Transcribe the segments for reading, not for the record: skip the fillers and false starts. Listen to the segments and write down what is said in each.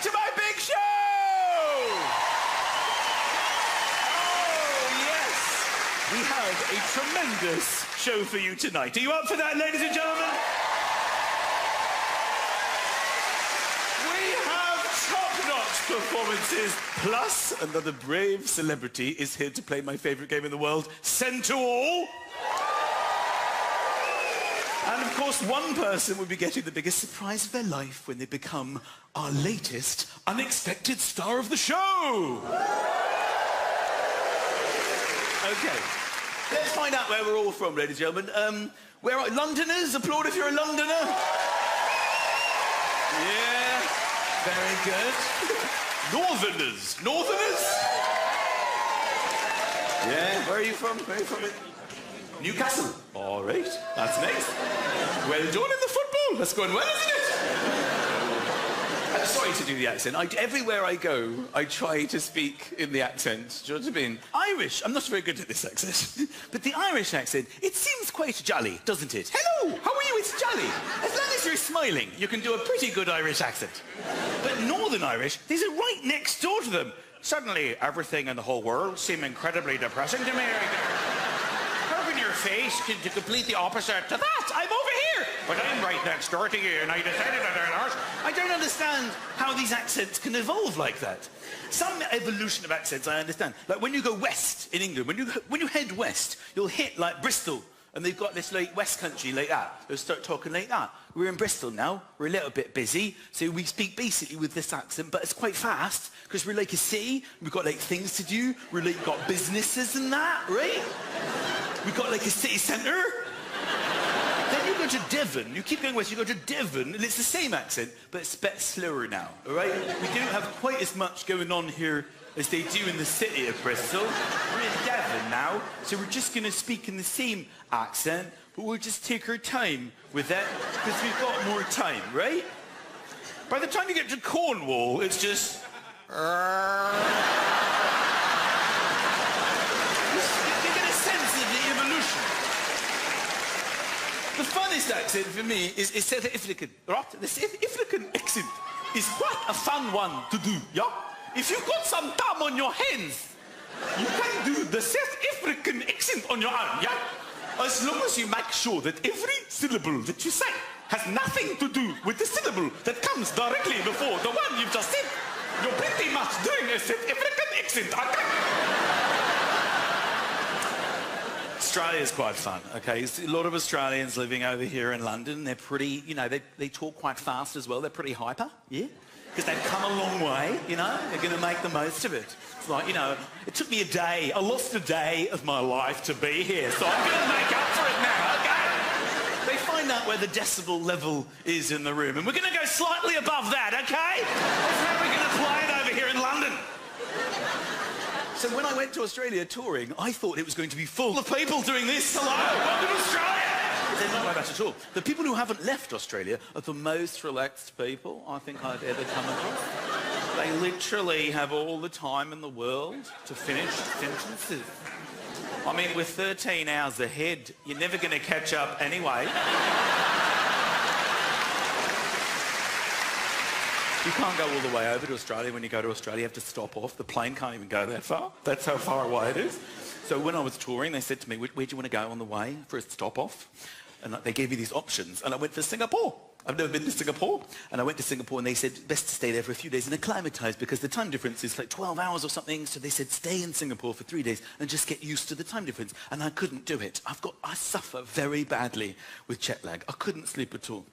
to my big show! Oh, yes! We have a tremendous show for you tonight. Are you up for that, ladies and gentlemen? We have top-notch performances, plus another brave celebrity is here to play my favourite game in the world, Send to All. And of course, one person will be getting the biggest surprise of their life when they become our latest unexpected star of the show. Okay, let's find out where we're all from, ladies and gentlemen. Where are Londoners? Applaud if you're a Londoner. Yeah, very good. Northerners. Northerners? Yeah, where are you from? Where are you from? Newcastle. All right, that's nice. Well done in the football. That's going well, isn't it? I'm sorry to do the accent. Everywhere I go, I try to speak in the accent. Do you know what I mean? Irish. I'm not very good at this accent. But the Irish accent, it seems quite jolly, doesn't it? Hello, how are you? It's jolly. As long as you're smiling, you can do a pretty good Irish accent. But Northern Irish, these are right next door to them. Suddenly, everything in the whole world seemed incredibly depressing to me. Your face to complete the opposite to that. I'm over here, but I'm right next door to you, and I decided I don't understand how these accents can evolve like that. Some evolution of accents I understand. Like when you go west in England, when you head west, you'll hit like Bristol, and they've got this like West Country like that. They'll start talking like that. We're in Bristol now. We're a little bit busy, so we speak basically with this accent, but it's quite fast because we're like a city. We've got like things to do. We're like got businesses and that, right? We've got like a city centre. Then you go to Devon. You keep going west, you go to Devon, and it's the same accent, but it's a bit slower now, all right? We don't have quite as much going on here as they do in the city of Bristol. We're in Devon now, so we're just going to speak in the same accent, but we'll just take our time with it, because we've got more time, right? By the time you get to Cornwall, it's just... The funniest accent for me is South African, right? The South African accent is quite a fun one to do, yeah? If you've got some time on your hands, you can do the South African accent on your own, yeah? As long as you make sure that every syllable that you say has nothing to do with the syllable that comes directly before the one you've just said, you're pretty much doing a South African accent, okay? Australia's quite fun, okay? There's a lot of Australians living over here in London. They're pretty, you know, they talk quite fast as well. They're pretty hyper, yeah? Because they've come a long way, you know? They're going to make the most of it. It's like, you know, it took me a day. I lost a day of my life to be here, so I'm going to make up for it now, okay? They find out where the decibel level is in the room, and we're going to go slightly above that, okay? That's how we're going to play it over here in London. So when I went to Australia touring, I thought it was going to be full of people doing this. Hello, welcome to Australia! They're not like that at all. The people who haven't left Australia are the most relaxed people I think I've ever come across. They literally have all the time in the world to finish sentences. I mean, with 13 hours ahead, you're never going to catch up anyway. You can't go all the way over to Australia. When you go to Australia, you have to stop off. The plane can't even go that far. That's how far away it is. So when I was touring, they said to me, where do you want to go on the way for a stop-off? And they gave me these options. And I went for Singapore. I've never been to Singapore. And I went to Singapore, and they said, best to stay there for a few days and acclimatise, because the time difference is like 12 hours or something. So they said, stay in Singapore for 3 days and just get used to the time difference. And I couldn't do it. I suffer very badly with jet lag. I couldn't sleep at all.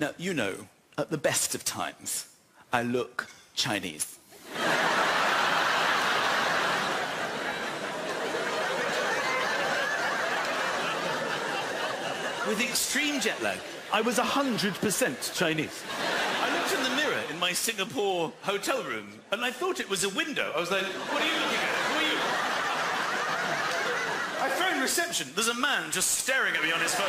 Now, you know, at the best of times, I look Chinese. With extreme jet lag, I was 100% Chinese. I looked in the mirror in my Singapore hotel room, and I thought it was a window. I was like, what are you looking at? Who are you? I phoned reception. There's a man just staring at me on his phone.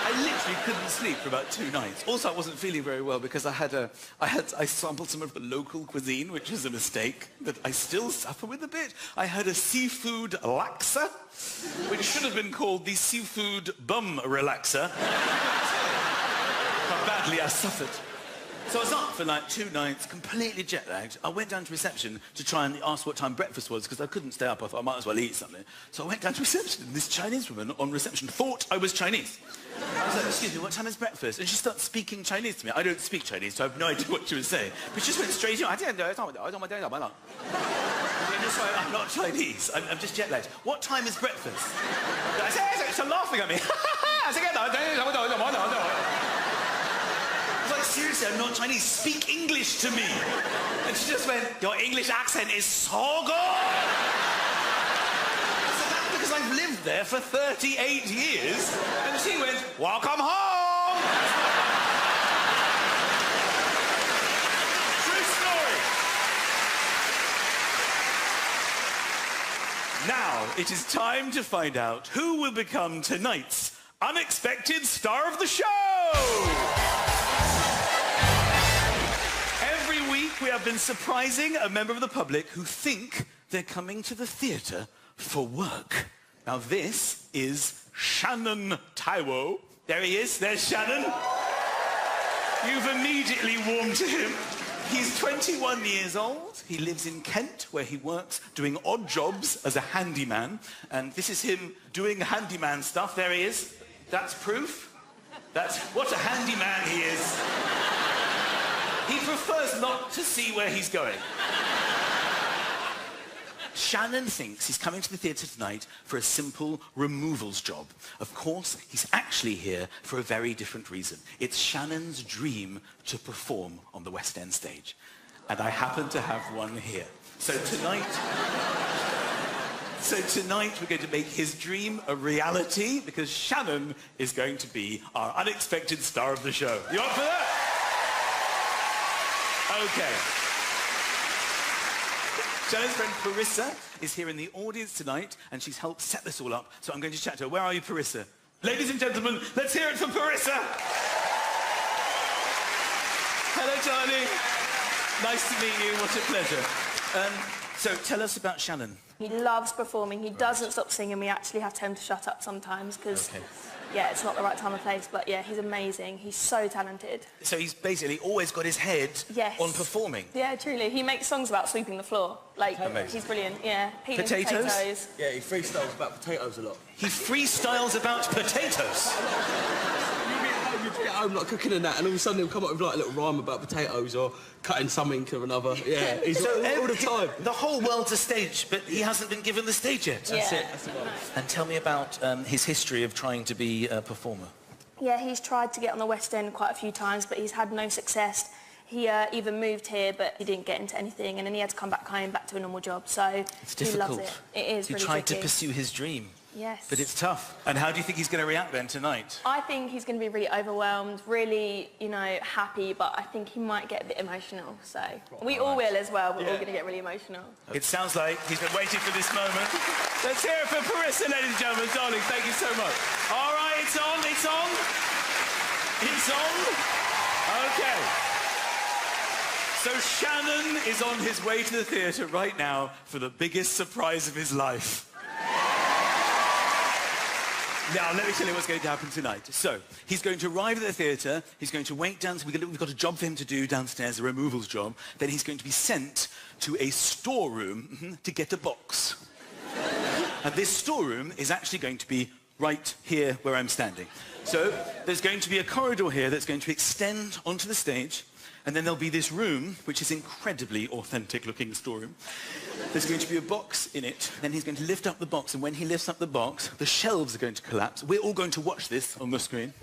I literally couldn't sleep for about 2 nights. Also, I wasn't feeling very well because I sampled some of the local cuisine, which was a mistake that I still suffer with a bit. I had a seafood laksa, which should have been called the seafood bum relaxer. How badly I suffered. So I was up for like 2 nights, completely jet-lagged. I went down to reception to try and ask what time breakfast was, because I couldn't stay up. I thought I might as well eat something. So I went down to reception, and this Chinese woman on reception thought I was Chinese. I was like, excuse me, what time is breakfast? And she started speaking Chinese to me. I don't speak Chinese, so I have no idea what she was saying. But she just went straight in. I didn't know. I'm not Chinese. I'm just jet-lagged. What time is breakfast? I said, she's laughing at me. I said, like, seriously, I'm not Chinese. Speak English to me. And she just went, your English accent is so good. I said, that's because I've lived there for 38 years. And she went, welcome home. True story. Now, it is time to find out who will become tonight's unexpected star of the show. We have been surprising a member of the public who think they're coming to the theatre for work. Now, this is Shannon Taiwo. There he is. There's Shannon. You've immediately warmed to him. He's 21 years old. He lives in Kent, where he works doing odd jobs as a handyman. And this is him doing handyman stuff. There he is. That's proof. That's what a handyman he is. He prefers not to see where he's going. Shannon thinks he's coming to the theatre tonight for a simple removals job. Of course, he's actually here for a very different reason. It's Shannon's dream to perform on the West End stage. And I happen to have one here. So tonight we're going to make his dream a reality, because Shannon is going to be our unexpected star of the show. You up for that? Okay. Shannon's friend Parissa is here in the audience tonight, and she's helped set this all up, so I'm going to chat to her. Where are you, Parissa? Ladies and gentlemen, let's hear it for Parissa! Hello, Charlie. Nice to meet you. What a pleasure. So tell us about Shannon. He loves performing. He doesn't stop singing. We actually have to tell him to shut up sometimes, because... Okay. Yeah, it's not the right time or place, but yeah, he's amazing. He's so talented. So he's basically always got his head on performing. Yeah, truly. He makes songs about sweeping the floor. Like, amazing. He's brilliant, yeah. Peeling potatoes. Yeah, he freestyles about potatoes a lot. He freestyles about potatoes? You'd get home like cooking and that, and all of a sudden he'll come up with like a little rhyme about potatoes or cutting something or another. Yeah, he's so all the time. The whole world's a stage, but he hasn't been given the stage yet. That's it. That's the one. And tell me about his history of trying to be a performer. Yeah, he's tried to get on the West End quite a few times, but he's had no success. He even moved here, but he didn't get into anything, and then he had to come back home, back to a normal job. So it's difficult. He loves it. It is really tricky. He tried to pursue his dream. Yes. But it's tough. And how do you think he's going to react then tonight? I think he's going to be really overwhelmed, really, you know, happy, but I think he might get a bit emotional. So we all will as well. We're all going to get really emotional. It sounds like he's been waiting for this moment. Let's hear it for Parissa, ladies and gentlemen. Darling, thank you so much. All right, it's on, it's on. It's on. Okay. So Shannon is on his way to the theatre right now for the biggest surprise of his life. Now, let me tell you what's going to happen tonight. So, he's going to arrive at the theatre, he's going to wait down, we've got a job for him to do downstairs, a removals job, then he's going to be sent to a storeroom to get a box. And this storeroom is actually going to be right here where I'm standing. So, there's going to be a corridor here that's going to extend onto the stage, and then there'll be this room, which is incredibly authentic-looking storeroom. There's going to be a box in it. Then he's going to lift up the box, and when he lifts up the box, the shelves are going to collapse. We're all going to watch this on the screen.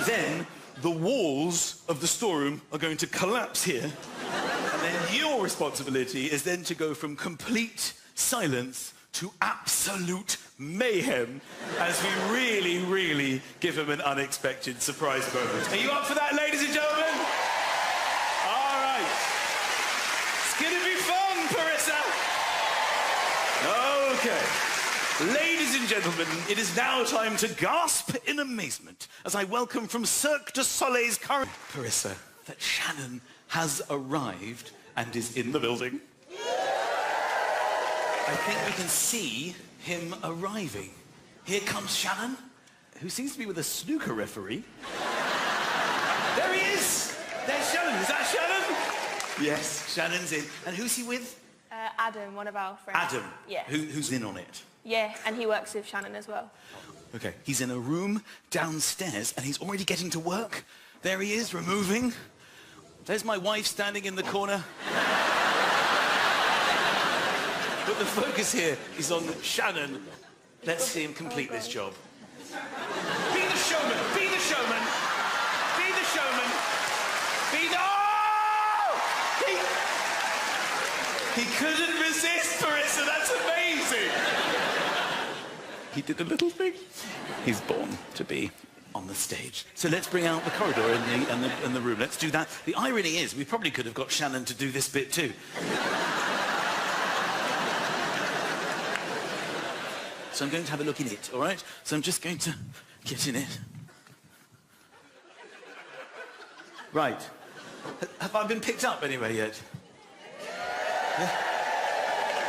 Then the walls of the storeroom are going to collapse here. And then your responsibility is then to go from complete silence to absolute mayhem as we really, really give him an unexpected surprise moment. Are you up for that, ladies and gentlemen? All right. It's gonna be fun, Parissa. Okay. Ladies and gentlemen, it is now time to gasp in amazement as I welcome from Cirque du Soleil's current Parissa that Shannon has arrived and is in the building. I think we can see him arriving. Here comes Shannon, who seems to be with a snooker referee. There he is! There's Shannon. Is that Shannon? Yes, Shannon's in. And who's he with? Adam, one of our friends. Adam? Yeah. Who's in on it? Yeah, and he works with Shannon as well. Okay, he's in a room downstairs and he's already getting to work. There he is, removing. There's my wife standing in the corner. But the focus here is on Shannon. Let's see him complete this job. Be the showman! Be the showman! Be the showman! Be the... Oh! He couldn't resist for it, so that's amazing! He did a little thing. He's born to be on the stage. So let's bring out the corridor in the room. Let's do that. The irony is, we probably could have got Shannon to do this bit too. So I'm going to have a look in it, all right? So I'm just going to get in it. Right. Have I been picked up anywhere yet? Yeah.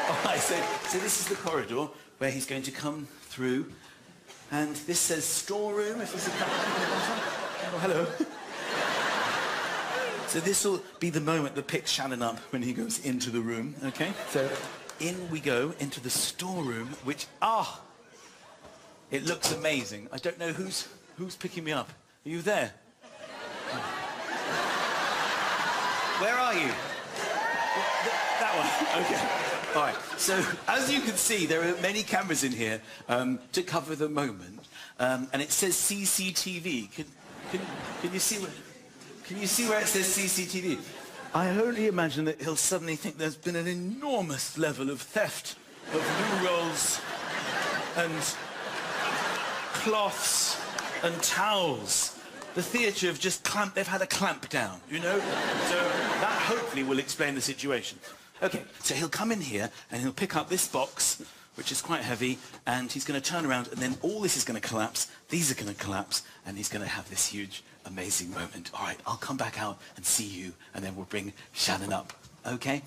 All right, so this is the corridor where he's going to come through. And this says storeroom, if there's a couple on the bottom. Oh, hello. So this will be the moment that picks Shannon up when he goes into the room, okay? So in we go into the storeroom, which, it looks amazing. I don't know who's picking me up. Are you there? Where are you? That one, okay. All right, so as you can see, there are many cameras in here to cover the moment, and it says CCTV. Can you see where it says CCTV? I only imagine that he'll suddenly think there's been an enormous level of theft of loo rolls and cloths and towels. The theatre have just they've had a clamp down, you know? So that hopefully will explain the situation. Okay, so he'll come in here and he'll pick up this box, which is quite heavy, and he's going to turn around and then all this is going to collapse, these are going to collapse, and he's going to have this huge, amazing moment. All right, I'll come back out and see you, and then we'll bring Shannon up, okay?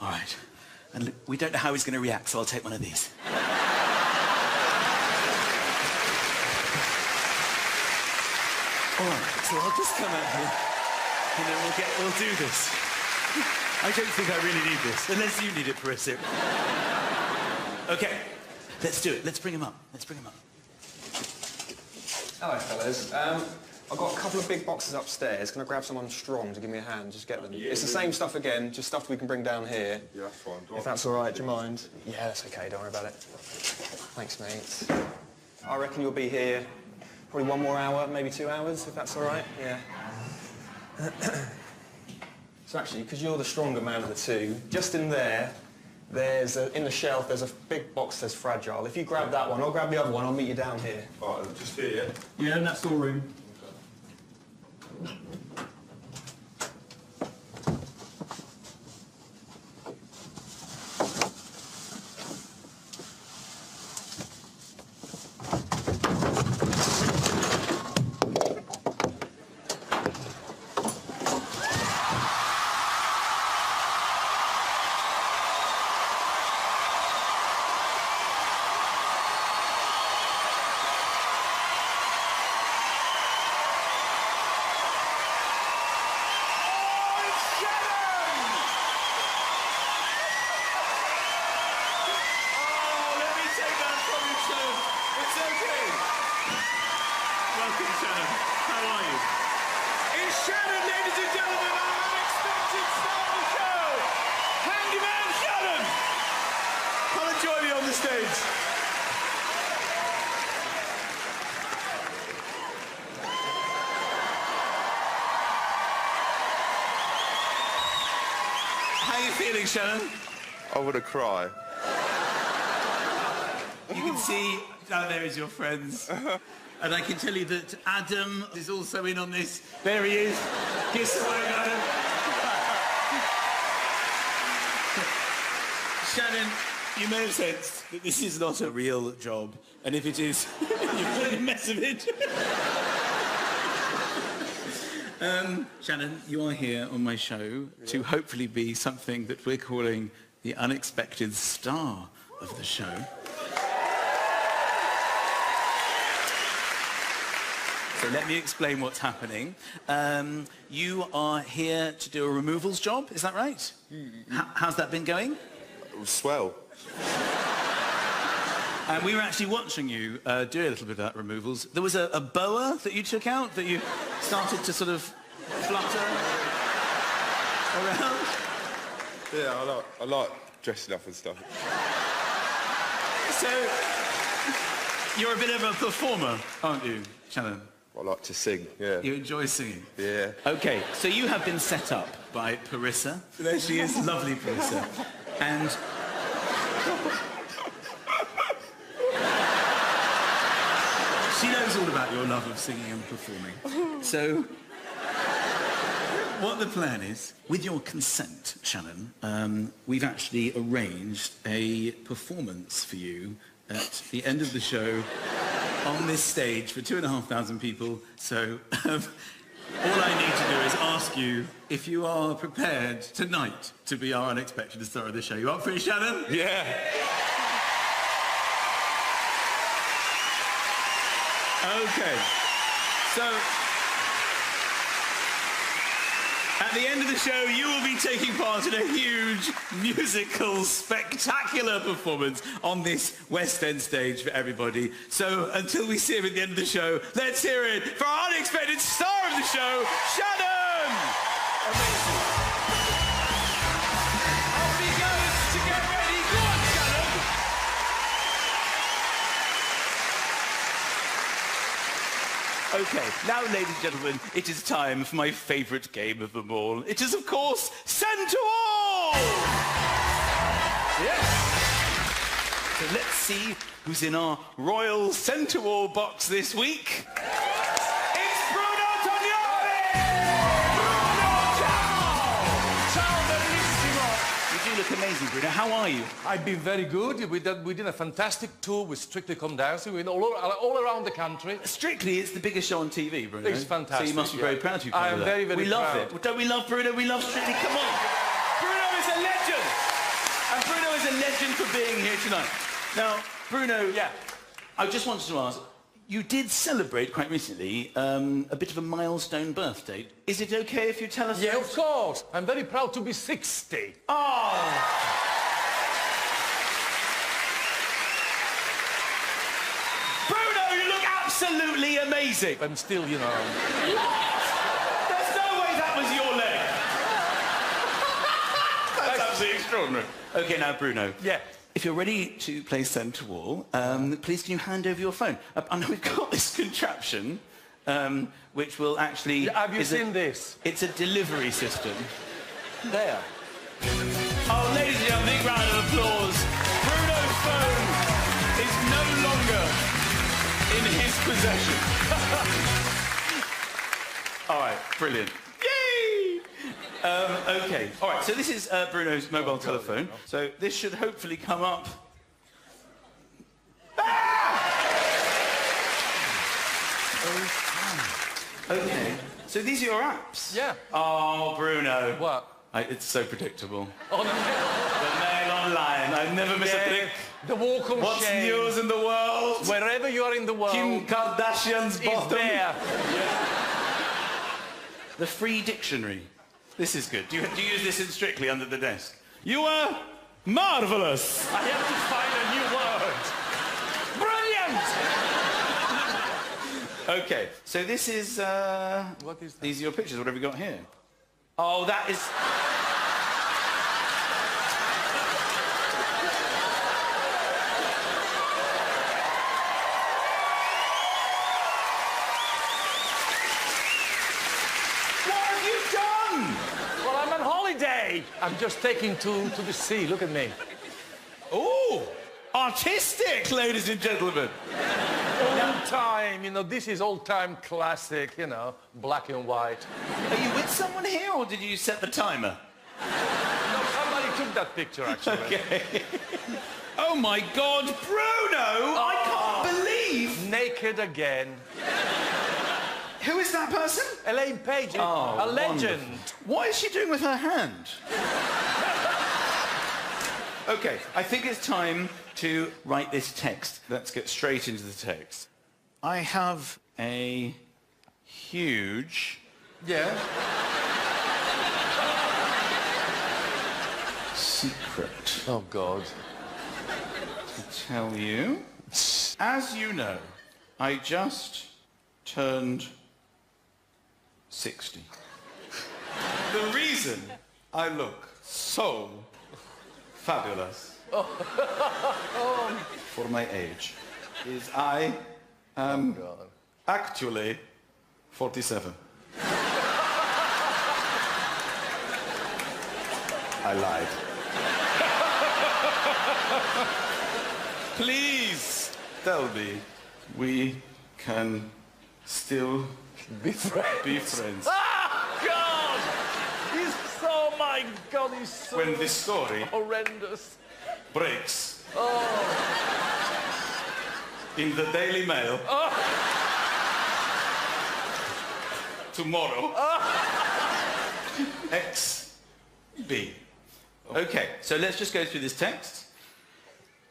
All right. And look, we don't know how he's going to react, so I'll take one of these. All right, so I'll just come out here, and then we'll do this. I don't think I really need this, unless you need it for a sip. Okay, let's do it. Let's bring him up. Let's bring him up. Hello, fellas. I've got a couple of big boxes upstairs. Can I grab someone strong to give me a hand? Just get them. Yeah, it's the same stuff again, just stuff we can bring down here. Yeah, that's fine. If that's all right, do you mind? Yeah, that's okay. Don't worry about it. Thanks, mate. I reckon you'll be here probably 1 more hour, maybe 2 hours, if that's all right. Yeah. So actually, because you're the stronger man of the two, just in there, in the shelf, there's a big box that says fragile. If you grab that one, I'll grab the other one, I'll meet you down here. All right, just here, yeah? Yeah, in that storeroom. How are you feeling, Shannon? I want to cry. You can see down there is your friends. And I can tell you that Adam is also in on this. There he is. Kiss away, Adam. Shannon, you may have sensed that this is not a real job. And if it is, you've made a mess of it. Shannon, you are here on my show to hopefully be something that we're calling the unexpected star of the show. So let me explain what's happening. You are here to do a removals job, is that right? How's that been going? It was swell. And we were actually watching you do a little bit of that removals. There was a boa that you took out that you started to sort of flutter around. Yeah, I like dressing up and stuff. So, you're a bit of a performer, aren't you, Shannon? I like to sing, yeah. You enjoy singing? Yeah. OK, so you have been set up by Parissa. There she is, lovely Parissa. And... she knows all about your love of singing and performing. So, what the plan is, with your consent, Shannon, we've actually arranged a performance for you at the end of the show on this stage for 2,500 people. So, all I need to do is ask you if you are prepared tonight to be our unexpected star of the show. You up for it, Shannon? Yeah. Okay. So, at the end of the show, you will be taking part in a huge musical, spectacular performance on this West End stage for everybody. So, until we see him at the end of the show, let's hear it for our unexpected star of the show, Shannon! Amazing. Off he goes to get ready. Go on, Shannon! OK, now, ladies and gentlemen, it is time for my favourite game of them all. It is, of course, Centre-Wall! Yes! So let's see who's in our Royal Centre-Wall box this week. It's Bruno Tognoli! Bruno, ciao! Ciao, bellissimo! You do look amazing, Bruno. How are you? I've been very good. We did a fantastic tour with Strictly Come Dancing. We went all around the country. Strictly, it's the biggest show on TV, Bruno. It's fantastic. So you must be very proud to be part I of am that. very, very proud. proud. We love it. Don't we love Bruno? We love Strictly. Come on. Bruno is a legend. And Bruno is a legend for being here tonight. Now, Bruno, yeah, I just wanted to ask, you did celebrate quite recently a bit of a milestone birthday. Is it okay if you tell us? Yeah, of course. I'm very proud to be 60. Oh! Bruno, you look absolutely amazing. I'm still, you know... There's no way that was your leg. That's absolutely extraordinary. OK, now, Bruno. Yeah. If you're ready to play Centre-Wall, please can you hand over your phone? I know we've got this contraption, which will actually... Have you seen this? It's a delivery system. There. Oh, ladies and gentlemen, big round of applause. Bruno's phone is no longer in his possession. All right, brilliant. Yay! OK. All right, so this is Bruno's mobile telephone. So this should hopefully come up. OK. So these are your apps? Yeah. Oh, Bruno. What? It's so predictable. Oh, no. The Mail Online. I never miss a click. The walk of What's shame. news in the world? Wherever you are in the world, Kim Kardashian's it's bottom. there. The free dictionary. This is good. Do you use this in Strictly under the desk? You are marvellous. I have to find a new word. Brilliant! OK, so this is... What is that? These are your pictures. What have we got here? Oh, that is... I'm just taking to the sea. Look at me. Ooh, artistic, ladies and gentlemen. Old time, you know, this is old time classic, you know, black and white. Are you with someone here, or did you set the timer? No, somebody took that picture, actually. Okay. Oh, my God, Bruno! I can't believe... Naked again. Who is that person? Elaine Page, a legend. What is she doing with her hand? OK, I think it's time to write this text. Let's get straight into the text. I have a huge... Yeah? secret Oh, God. to tell you. As you know, I just turned 60. The reason I look so fabulous for my age is I am actually 47. I lied. Please tell me we can still Be friends. be friends. Ah, God! He's so, my God, he's so When this story horrendous. breaks in the Daily Mail tomorrow, XB. Okay, so let's just go through this text,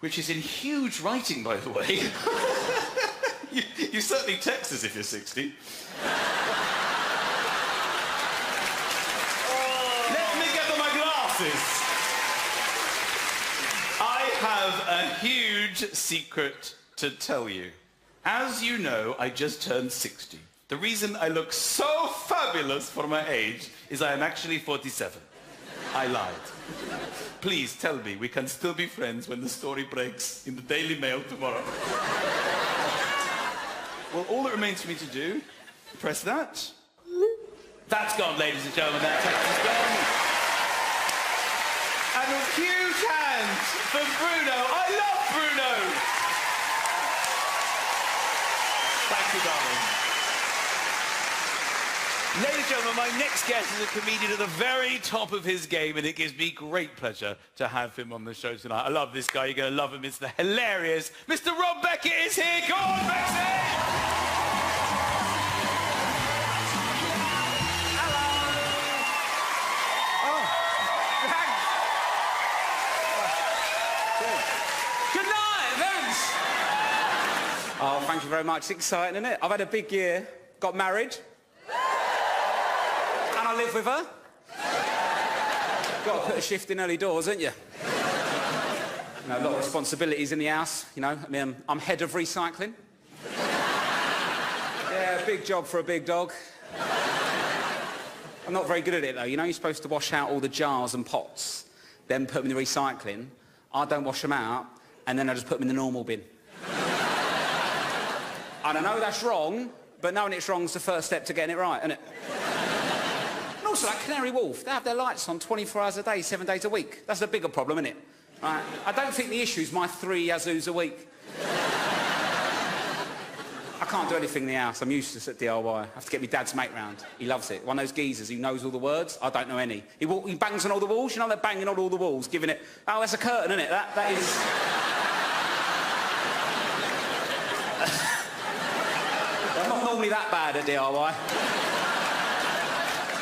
which is in huge writing, by the way. you certainly text as if you're 60. Let me get on my glasses. I have a huge secret to tell you. As you know, I just turned 60. The reason I look so fabulous for my age is I am actually 47. I lied. Please tell me we can still be friends when the story breaks in the Daily Mail tomorrow. Well, all that remains for me to do, press that. That's gone, ladies and gentlemen. That text is gone. And a huge hand for Bruno. I love Bruno. Thank you, darling. Ladies and gentlemen, my next guest is a comedian at the very top of his game, and it gives me great pleasure to have him on the show tonight. I love this guy. You're going to love him. It's the hilarious Mr. Rob Beckett is here. Go on, Bexy! Good night, Vince. Oh, thank you very much. It's exciting, isn't it? I've had a big year. Got married. And I live with her. Got to put a shift in early doors, haven't you? You know, a lot of responsibilities in the house, you know. I mean, I'm head of recycling. Yeah, big job for a big dog. I'm not very good at it, though. You know, you're supposed to wash out all the jars and pots, then put them in the recycling. I don't wash them out, and then I just put them in the normal bin. And I know that's wrong, but knowing it's wrong is the first step to getting it right, isn't it? And also, like Canary Wharf, they have their lights on 24 hours a day, 7 days a week. That's the bigger problem, isn't it? Right? I don't think the issue is my 3 Yazoos a week. I can't do anything in the house. I'm useless at DIY. I have to get my dad's mate round. He loves it. One of those geezers who knows all the words. I don't know any. He bangs on all the walls. You know they're banging on all the walls, giving it... Oh, that's a curtain, isn't it? That is... I'm not normally that bad at DIY.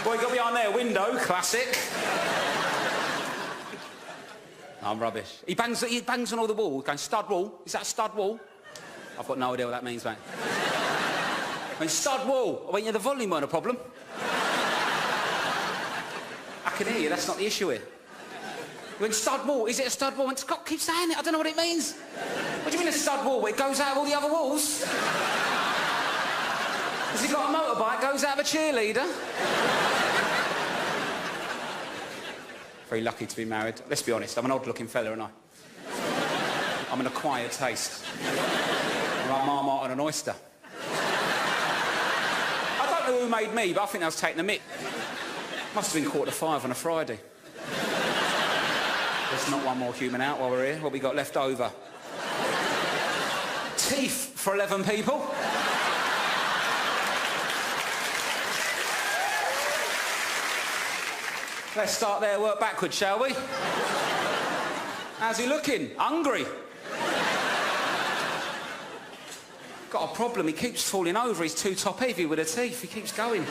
Boy, got behind there, window, classic. I'm rubbish. He bangs on all the walls, going, stud wall. Is that a stud wall? I've got no idea what that means, mate. When stud wall, I went, yeah, the volume weren't a problem. I can hear you, that's not the issue here. When stud wall, is it a stud wall? And Scott keeps saying it, I don't know what it means. What do you mean a stud wall? It goes out of all the other walls? Has he got a motorbike, goes out of a cheerleader? Very lucky to be married. Let's be honest, I'm an odd-looking fella, aren't I? I'm an acquired taste. I'm like Marmite on an oyster. I don't know who made me, but I think I was taking the mick. Must have been 4:45 on a Friday. Let's knock one more human out while we're here. What we got left over? Teeth for 11 people. Let's start there, work backwards, shall we? How's he looking? Hungry? Got a problem, he keeps falling over. He's too top-heavy with the teeth. He keeps going.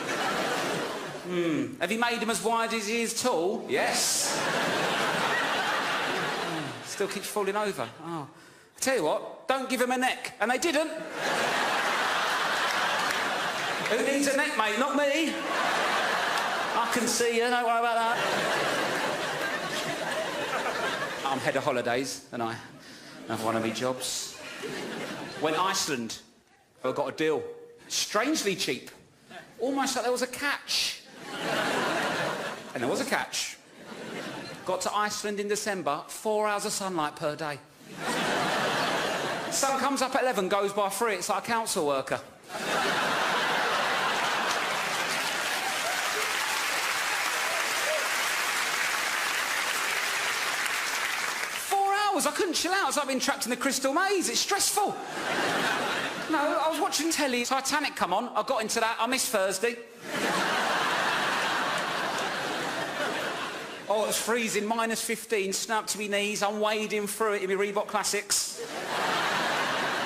Have you made him as wide as he is tall? Yes. Still keeps falling over. Oh. I tell you what, don't give him a neck. And they didn't. Who needs a neck, mate? Not me. I can see you, don't worry about that. I'm head of holidays, and I have one of my jobs. Went Iceland. I got a deal. Strangely cheap. Almost like there was a catch. And there was a catch. Got to Iceland in December, 4 hours of sunlight per day. Sun comes up at 11, goes by 3. It's like a council worker. 4 hours, I couldn't chill out. It's like being trapped in the Crystal Maze. It's stressful. No, I was watching telly, Titanic come on. I got into that. I missed Thursday. Oh, it was freezing, -15, snow up to my knees. I'm wading through it in my Reebok Classics.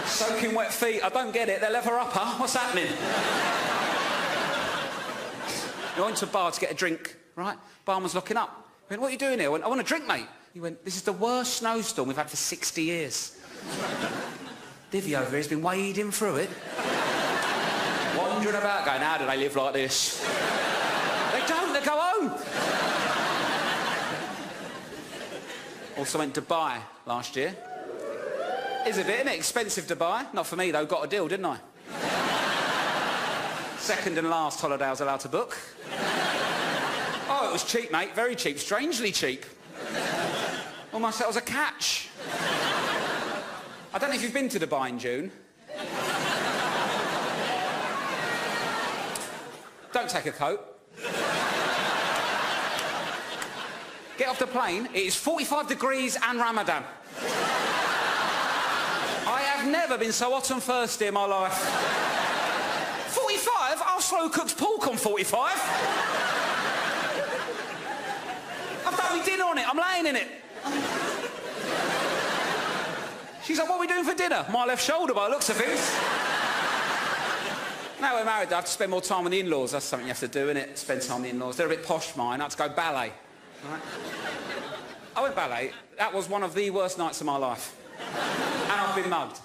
Soaking wet feet. I don't get it. They're leather upper. What's happening? I went to a bar to get a drink, right? Barman's looking up. He went, what are you doing here? I went, I want a drink, mate. He went, this is the worst snowstorm we've had for 60 years. Divvy over here has been wading through it. Wandering about going, how do they live like this? They don't, they go home. Also went to Dubai last year. Is a bit, isn't it? Expensive Dubai. Not for me though, got a deal, didn't I? Second and last holiday I was allowed to book. Oh, it was cheap, mate, very cheap, strangely cheap. Almost that was a catch. I don't know if you've been to Dubai in June. Don't take a coat. Get off the plane, it is 45 degrees and Ramadan. I have never been so hot and thirsty in my life. 45? I'll slow cooked pork on 45. I've done my dinner on it, I'm laying in it. She's like, what are we doing for dinner? My left shoulder by the looks of things. Now we're married, I have to spend more time with the in-laws. That's something you have to do, innit? Spend time with the in-laws. They're a bit posh, mine. I had to go ballet. Right? I went ballet. That was one of the worst nights of my life. And I've been mugged.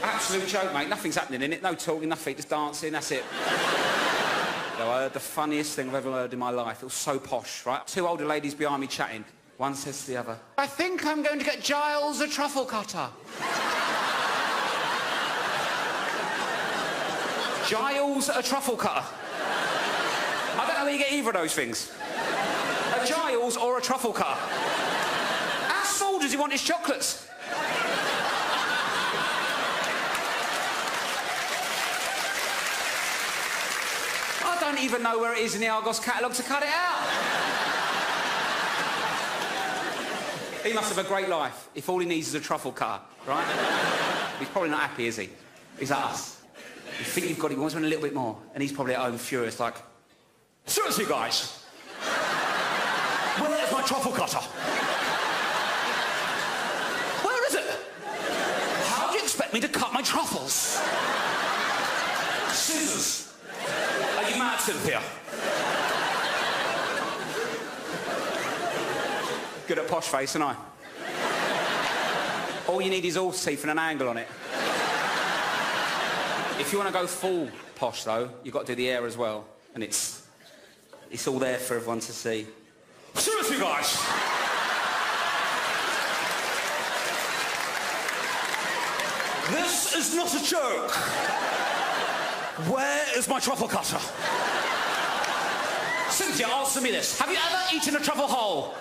Absolute joke, mate. Nothing's happening in it. No talking, nothing. Just dancing. That's it. So I heard the funniest thing I've ever heard in my life. It was so posh, right? Two older ladies behind me chatting. One says to the other, I think I'm going to get Giles a truffle cutter. Giles a truffle cutter. I don't know where you get either of those things. A Giles or a truffle cutter. How small does he want his chocolates? I don't even know where it is in the Argos catalogue to cut it out. He must have a great life if all he needs is a truffle cutter, right? He's probably not happy, is he? He's like us. You think you've got it, he wants one a little bit more. And he's probably at home furious, like, seriously, guys? Where's my truffle cutter? Where is it? How do you expect me to cut my truffles? Scissors. Are you mad, Cynthia? Good at posh face, aren't I? All you need is horse teeth and an angle on it. If you want to go full posh, though, you've got to do the hair as well. And it's all there for everyone to see. Seriously, guys! This is not a joke. Where is my truffle cutter? Cynthia, answer me this. Have you ever eaten a truffle whole?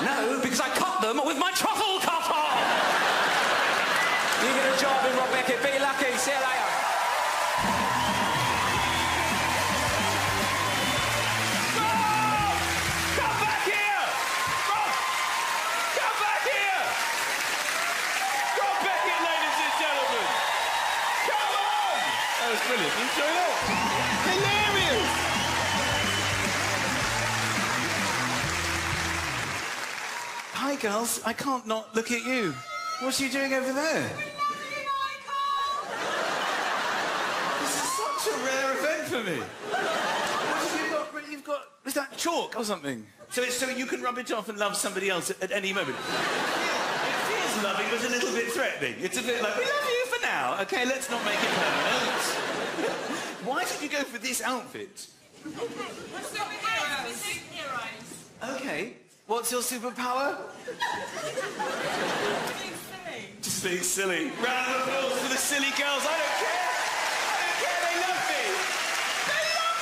No, because I cut them with my truffle cutter! You get a job in Rock Beckett. Be lucky. See you later. Rob! Come back here! Rob! Come back here! Rob Beckett, ladies and gentlemen! Come on! That was brilliant. You enjoy that? Hilarious! Hi, girls. I can't not look at you. What are you doing over there? This is such a rare event for me. What have you got? You've got... Is that chalk or something? So you can rub it off and love somebody else at any moment. It feels is loving but a little bit threatening. It's a bit like, we love you for now. OK, let's not make it permanent. Why did you go for this outfit? OK. What's your superpower? Just being silly. Round of applause for the silly girls. I don't care. I don't care. They love me. They love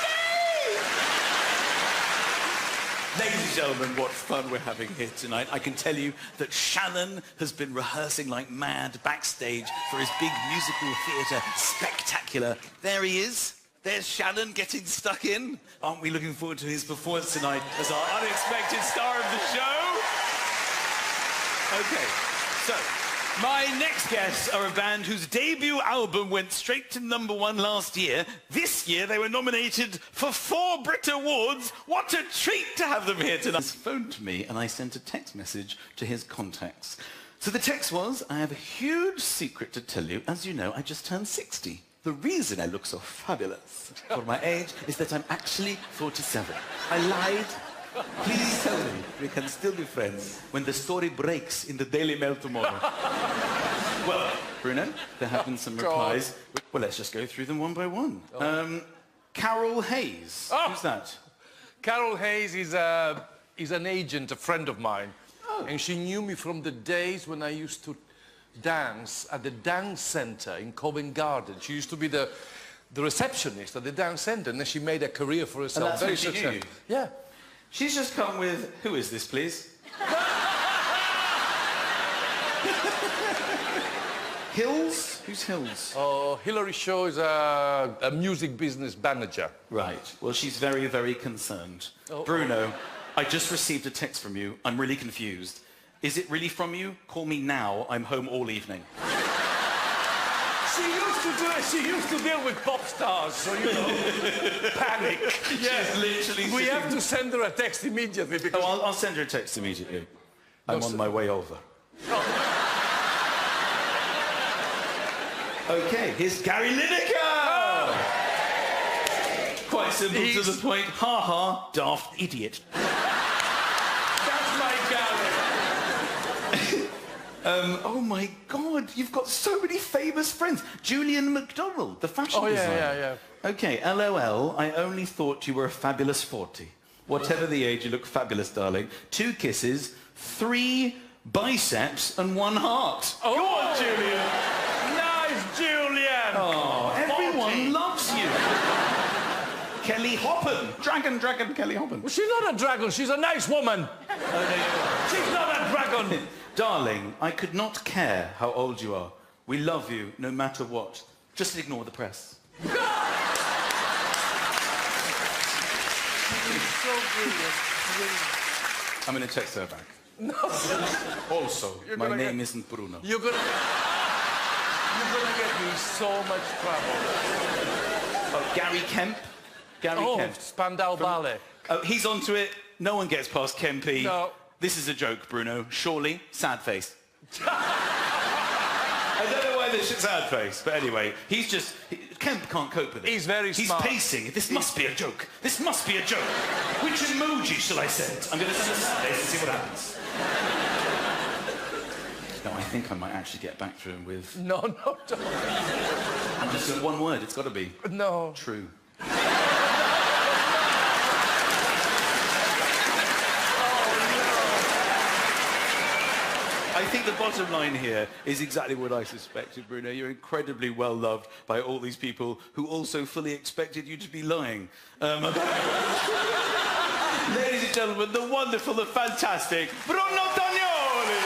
me! Ladies and gentlemen, what fun we're having here tonight. I can tell you that Shannon has been rehearsing like mad backstage for his big musical theatre spectacular. There he is. There's Shannon getting stuck in. Aren't we looking forward to his performance tonight as our unexpected star of the show? OK, so my next guests are a band whose debut album went straight to #1 last year. This year they were nominated for 4 Brit Awards. What a treat to have them here tonight. He phoned me and I sent a text message to his contacts. So the text was, I have a huge secret to tell you. As you know, I just turned 60. The reason I look so fabulous for my age is that I'm actually 47. I lied. Please tell me we can still be friends when the story breaks in the Daily Mail tomorrow. Well, Bruno, there have been some replies. Well, let's just go through them one by one. Carol Hayes. Oh. Who's that? Carol Hayes is an agent, a friend of mine. Oh. And she knew me from the days when I used to dance at the dance centre in Covent Garden. She used to be the receptionist at the dance centre, and then she made a career for herself. And that's very successful. Yeah. She's just come with... Who is this, please? Hills? Who's Hills? Oh, Hilary Shaw is a music business manager. Right. Well, she's very, very concerned. Oh, Bruno, I just received a text from you. I'm really confused. Is it really from you? Call me now. I'm home all evening. She used to do it. She used to deal with pop stars, so you know, panic. Yes, literally. We have to send her a text immediately because... Oh, I'll send her a text immediately. I'm on my way over. OK, here's Gary Lineker! Oh. Quite simple to the point. Ha ha, daft idiot. That's my Gary. Oh my God, you've got so many famous friends. Julian McDonald, the fashion designer. Yeah. OK, LOL, I only thought you were a fabulous 40. Whatever the age, you look fabulous, darling. 2 kisses, 3 biceps and 1 heart. Oh. Go on, Julian. Nice, Julian. Oh, everyone loves you. Kelly Hoppen. Dragon, Kelly Hoppen. Well, she's not a dragon, she's a nice woman. She's not a dragon. Darling, I could not care how old you are. We love you no matter what. Just ignore the press. It's so brilliant. I'm going to text her back. No. Also, my name isn't Bruno. You're gonna get me in so much trouble. Oh, Gary Kemp. Gary Kemp. Spandau Ballet. Oh, he's onto it. No one gets past Kempy. No. This is a joke, Bruno. Surely, sad face. I don't know why this is sad face, but anyway, Kemp can't cope with it. He's very smart. He's pacing. This must be a joke. This must be a joke. Which emoji shall I send? I'm going to send a sad face and see what happens. No, I think I might actually get back to him with... No, don't. I'm just saying one word. It's got to be... No. True. I think the bottom line here is exactly what I suspected, Bruno. You're incredibly well loved by all these people who also fully expected you to be lying. Ladies and gentlemen, the wonderful, the fantastic Bruno Tagnoli!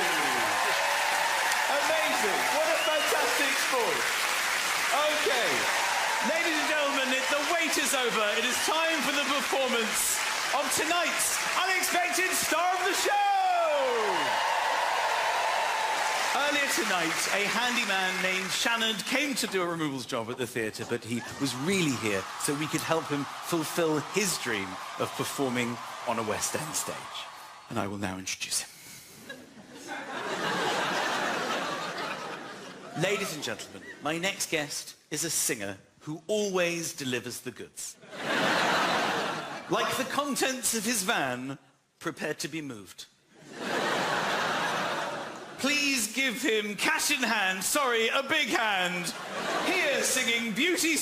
Amazing. What a fantastic sport. OK. Ladies and gentlemen, the wait is over. It is time for the performance of tonight's unexpected star of the show! Earlier tonight, a handyman named Shannon came to do a removals job at the theatre, but he was really here so we could help him fulfil his dream of performing on a West End stage. And I will now introduce him. Ladies and gentlemen, my next guest is a singer who always delivers the goods. Like the contents of his van, prepared to be moved. Please give him cash in hand, sorry, a big hand. Here singing Beauty